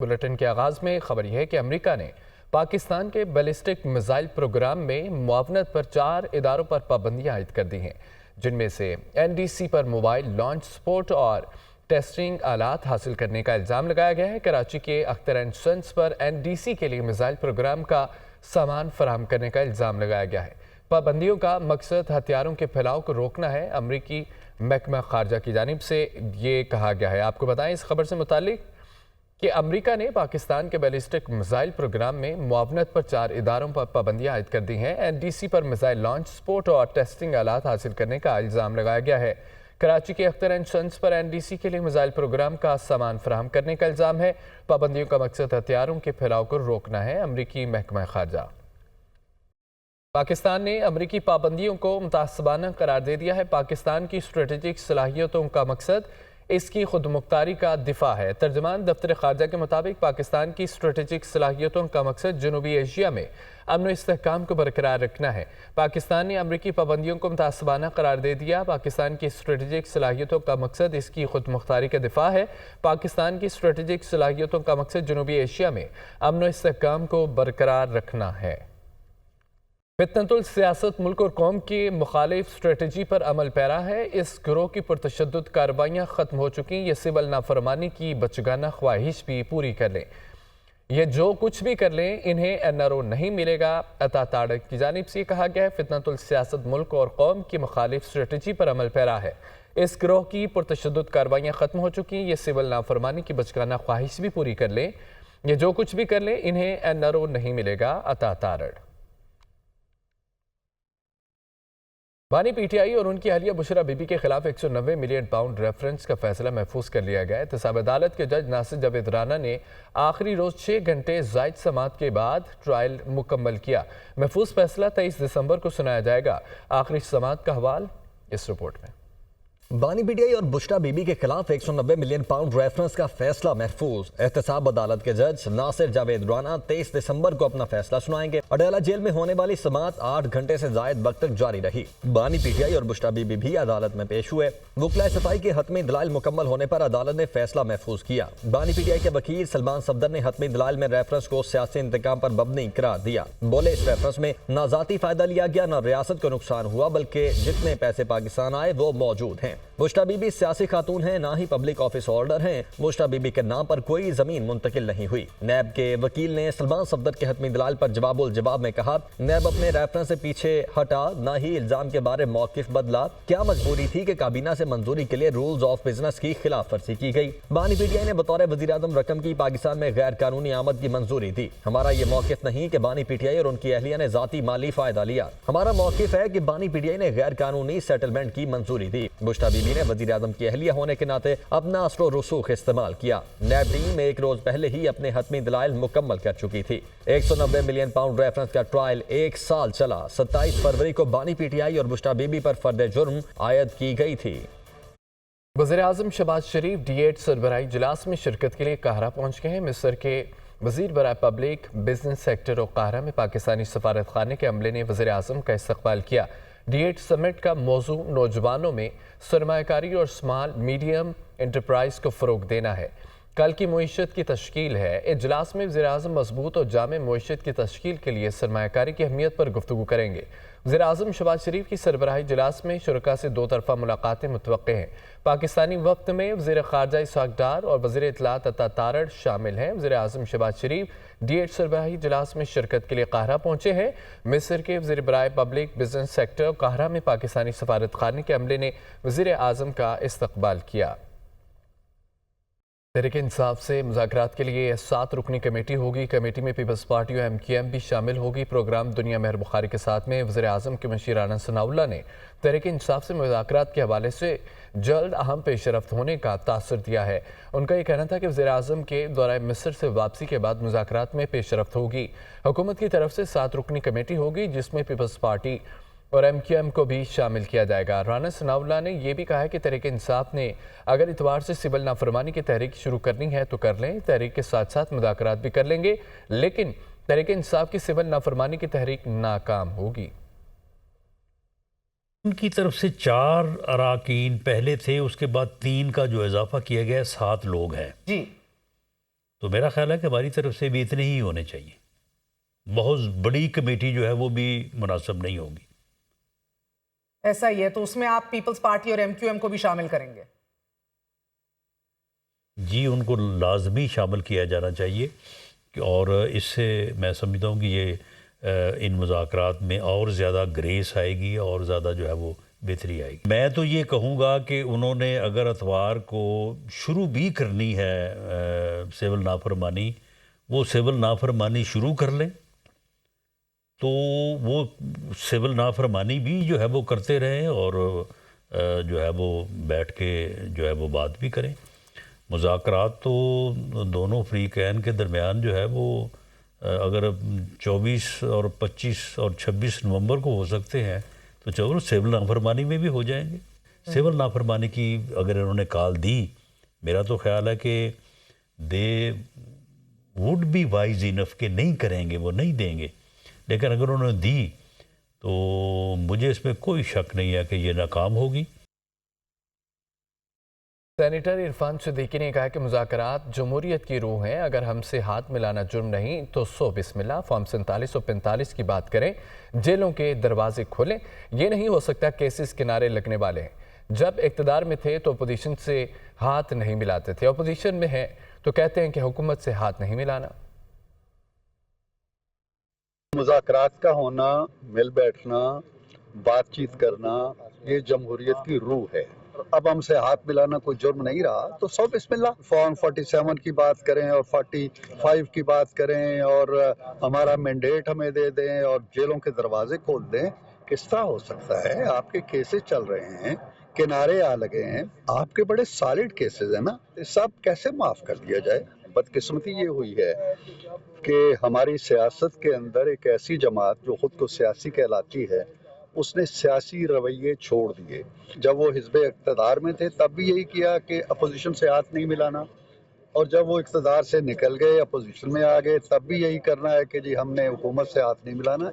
Bulletin के आगाज में खबर यह है कि अमेरिका ने पाकिस्तान के बैलिस्टिक मिसाइल प्रोग्राम में मुआवनत पर 4 इदारों पर पाबंदियां आयद कर दी हैं, जिनमें से एनडीसी पर मोबाइल लॉन्च सपोर्ट और टेस्टिंग आलात हासिल करने का इल्ज़ाम लगाया गया है। कराची के अख्तर एंड सन्स पर एनडीसी के लिए मिसाइल प्रोग्राम का सामान फराहम करने का इल्ज़ाम लगाया गया है। पाबंदियों का मकसद हथियारों के फैलाव को रोकना है। अमरीकी महकमा खारजा की जानिब से ये कहा गया है। आपको बताएं इस खबर से मुतालिक कि अमेरिका ने पाकिस्तान के बैलिस्टिक मिसाइल प्रोग्राम में मुआवनत पर 4 इदारों पर पाबंदियां आयद कर दी हैं। एनडीसी पर मिसाइल लॉन्च सपोर्ट और टेस्टिंग आलात हासिल करने का इल्ज़ाम लगाया गया है। कराची के अख्तर एंड सन्स पर एनडीसी के लिए मिसाइल प्रोग्राम का सामान फराहम करने का इल्ज़ाम है। पाबंदियों का मकसद हथियारों के फैलाव को रोकना है। अमरीकी महकमा खारजा पाकिस्तान ने अमरीकी पाबंदियों को मुतासबाना करार दे दिया है। पाकिस्तान की स्ट्रेटेजिक सलाहियतों का मकसद इसकी खुदमुख्तारी का दिफा है। तर्जमान दफ्तर खारजा के मुताबिक पाकिस्तान की स्ट्रेटेजिक सलाहियतों का मकसद जनूबी एशिया में अमन व इस्तेहकाम को बरकरार रखना है। पाकिस्तान ने अमरीकी पाबंदियों को मुतासबाना करार दे दिया। पाकिस्तान की स्ट्रेटेजिक सलाहियतों का मकसद इसकी खुदमुख्तारी का दिफा है। पाकिस्तान की स्ट्रेटेजिक सलाहियतों का मकसद जनूबी एशिया में अमन व इस्तेहकाम को बरकरार रखना है। फितनतुल सियासत मुल्क और कौम की मुखालिफ स्ट्रेटजी पर अमल पैरा है। इस गिरोह की पुरतशद्दुद कार्रवाइयाँ ख़त्म हो चुकी। ये सिविल नाफरमानी की बचगाना ख्वाहिश भी पूरी कर लें। ये जो कुछ भी कर लें इन्हें एनआरओ नहीं मिलेगा। अता ताड़क की जानिब से कहा गया है फितनतुल सियासत मुल्क और कौम की मुखालिफ स्ट्रेटजी पर अमल पैरा है। इस गिरोह की पुरतशद्दुद कार्रवाइयाँ ख़त्म हो चुकी। ये सिविल नाफरमानी की बचगाना ख्वाहिश भी पूरी कर लें। ये जो कुछ भी कर लें इन्हें एनआरओ नहीं मिलेगा। अता ताड़क बानी पीटीआई और उनकी अहलिया बुशरा बीबी के खिलाफ 190 मिलियन पाउंड रेफरेंस का फैसला महफूज कर लिया गया है। एहतसाब अदालत के जज नासिर जावेद राना ने आखिरी रोज 6 घंटे जायद समात के बाद ट्रायल मुकम्मल किया। महफूज फैसला 23 दिसंबर को सुनाया जाएगा। आखिरी समात का हवाल इस रिपोर्ट में। बानी पीटीआई और बुशरा बीबी के खिलाफ 190 मिलियन पाउंड रेफरेंस का फैसला महफूज। एहतसाब अदालत के जज नासिर जावेद राना 23 दिसंबर को अपना फैसला सुनाएंगे। अडयाला जेल में होने वाली समात 8 घंटे से जायद वक्त तक जारी रही। बानी पीटीआई और बुशरा बीबी भी अदालत में पेश हुए। वकला सफाई के हतमी दलाइल मुकम्मल होने पर अदालत ने फैसला महफूज किया। बानी पीटीआई के वकील सलमान सफदर ने हतमी दलाइल में रेफरेंस को सियासी इंतकाम पर मबनी करार दिया। बोले इस रेफरेंस में न जाती फायदा लिया गया न रियासत को नुकसान हुआ, बल्कि जितने पैसे पाकिस्तान आए वो मौजूद हैं। बुशरा बीबी सियासी खातून हैं, ना ही पब्लिक ऑफिस होल्डर हैं। बुशरा बीबी के नाम पर कोई जमीन मुंतकिल नहीं हुई। नैब के वकील ने सलमान सफदर के हतमी दलाल पर जवाबुल जवाब में कहा, नैब अपने रेफरेंस से पीछे हटा, ना ही इल्जाम के बारे मौकिफ बदला। क्या मजबूरी थी कि काबीना से मंजूरी के लिए रूल्स ऑफ बिजनेस की खिलाफ वर्जी की गई। बानी पीटीआई ने बतौर वजीर आजम रकम की पाकिस्तान में गैर कानूनी आमद की मंजूरी दी। हमारा ये मौकिफ नहीं कि बानी पीटीआई और उनकी अहलिया ने जाती माली फायदा लिया। हमारा मौकिफ है कि बानी पीटीआई ने गैर कानूनी सेटलमेंट की मंजूरी दी। बुशरा बीबी ने वजीर आजम की अहलिया होने के नाते अपना असरो रसूख इस्तेमाल किया। नैब टीम एक रोज पहले ही अपने हतमी दलाइल मुकम्मल कर चुकी थी। 190 मिलियन पाउंड रेफरेंस का ट्रायल 1 साल चला। 27 फरवरी को बानी पीटीआई और बुशरा बीबी पर फर्द जुर्म आयद की गई थी। वज़ीर आज़म शहबाज शरीफ D8 सरबराही इजलास में शिरकत के लिए काहरा पहुंच गए हैं। मिस्र के वज़ीर बराए पब्लिक बिजनेस सेक्टर और काहरा में पाकिस्तानी सफारत खाने के अमले ने वज़ीर आज़म का इस्तकबाल किया। D8 समिट का मौजू नौजवानों में सरमायाकारी और स्मॉल मीडियम एंटरप्राइज को फ़रोग देना है। कल की मईशत की तश्कील है। इजलास में वज़ीर आज़म मजबूत और जामे मईशत की तश्कील के लिए सरमायाकारी की अहमियत पर गुफ्तगू करेंगे। वज़ीर आज़म शहबाज शरीफ की सरबराही इजलास में शुरका से 2 तरफ़ा मुलाकातें मुतवक्के हैं। पाकिस्तानी वक्त में वज़ीर ख़ारजा इसहाक़ डार और वज़ीर इत्तलात अता तारड़ शामिल हैं। वज़ीर आज़म शहबाज शरीफ D8 सरबराही इजलास में शिरकत के लिए काहरा पहुंचे हैं। मिस्र के वज़ीर बराए पब्लिक बिजनेस सेक्टर काहरा में पाकिस्तानी सफारत खाने के अमले ने वज़ीर आज़म का इस्तकबाल किया। तहरीक इंसाफ से मुज़ाकरात के लिए 7 रुकनी कमेटी होगी। कमेटी में पीपल्स पार्टी और MQM भी शामिल होगी। प्रोग्राम दुनिया मेहर बुखारी के साथ में वज़ीर आज़म के मशीर राना सनाउल्लाह ने तहरीक इंसाफ से मुज़ाकरात के हवाले से जल्द अहम पेशरफ्त होने का तासर दिया है। उनका ये कहना था कि वज़ीर आज़म के दौरे मिस्र से वापसी के बाद मुज़ाकरात में पेशरफ्त होगी। हुकूमत की तरफ से 7 रुकनी कमेटी होगी, जिसमें पीपल्स पार्टी और MQM को भी शामिल किया जाएगा। राना सनाउल्लाह ने यह भी कहा है कि तहरीक इंसाफ ने अगर इतवार से सिविल नाफरमानी की तहरीक शुरू करनी है तो कर लें। तहरीक के साथ साथ मुज़ाकरात भी कर लेंगे, लेकिन तहरीक इंसाफ की सिविल नाफरमानी की तहरीक नाकाम होगी। उनकी तरफ से 4 अराकीन पहले थे, उसके बाद 3 का जो इजाफा किया गया 7 लोग हैं। जी تو میرا خیال ہے کہ ہماری طرف سے بھی اتنے ہی ہونے چاہیے. بہت بڑی کمیٹی جو ہے وہ بھی مناسب نہیں ہوگی. ایسا ہی ہے تو اس میں آپ پیپلز پارٹی اور MQM کو بھی شامل کریں گے؟ جی ان کو لازمی شامل کیا جانا چاہیے اور اس سے میں سمجھتا ہوں کہ یہ ان مذاکرات میں اور زیادہ گریس آئے گی اور زیادہ جو ہے وہ بہتری آئے گی. میں تو یہ کہوں گا کہ انہوں نے اگر اتوار کو شروع بھی کرنی ہے سول نافرمانی، وہ سول نافرمانی شروع کر لیں تو وہ سول نافرمانی بھی جو ہے وہ کرتے رہیں اور جو ہے وہ بیٹھ کے جو ہے وہ بات بھی کریں. مذاکرات تو دونوں فریقین کے درمیان جو ہے وہ اگر 24 اور 25 اور 26 نومبر کو ہو سکتے ہیں تو چلو سول نافرمانی میں بھی ہو جائیں گے. سول نافرمانی کی اگر انہوں نے کال دی، میرا تو خیال ہے کہ they would be wise enough کہ نہیں کریں گے، وہ نہیں دیں گے. لیکن اگر انہوں نے دی تو مجھے اس میں کوئی شک نہیں ہے کہ یہ ناکام ہوگی. سینیٹر عرفان صدیقی نے کہا کہ مذاکرات جمہوریت کی روح ہیں. اگر ہم سے ہاتھ ملانا جرم نہیں تو سو بسم اللہ. فارم 47 اور 45 کی بات کریں، جیلوں کے دروازے کھولیں. یہ نہیں ہو سکتا کیسز کنارے لگنے والے ہیں. جب اقتدار میں تھے تو اپوزیشن سے ہاتھ نہیں ملاتے تھے، اپوزیشن میں ہیں تو کہتے ہیں کہ حکومت سے ہاتھ نہیں ملانا. مذاکرات کا ہونا، مل بیٹھنا، بات چیت کرنا، یہ جمہوریت کی روح ہے. اب ہم سے ہاتھ ملانا کوئی جرم نہیں رہا تو سو بسم اللہ. فارم 47 کی بات کریں اور 45 کی بات کریں اور ہمارا مینڈیٹ ہمیں دے دیں اور جیلوں کے دروازے کھول دیں. کس طرح ہو سکتا ہے؟ آپ کے کیسز چل رہے ہیں، کنارے آ لگے ہیں، آپ کے بڑے سالڈ کیسز ہیں نا، سب کیسے معاف کر دیا جائے؟ بدقسمتی یہ ہوئی ہے کہ ہماری سیاست کے اندر ایک ایسی جماعت جو خود کو سیاسی کہلاتی ہے، اس نے سیاسی رویے چھوڑ دیے. جب وہ حزب اقتدار میں تھے تب بھی یہی کیا کہ اپوزیشن سے ہاتھ نہیں ملانا، اور جب وہ اقتدار سے نکل گئے اپوزیشن میں آ گئے تب بھی یہی کرنا ہے کہ جی ہم نے حکومت سے ہاتھ نہیں ملانا.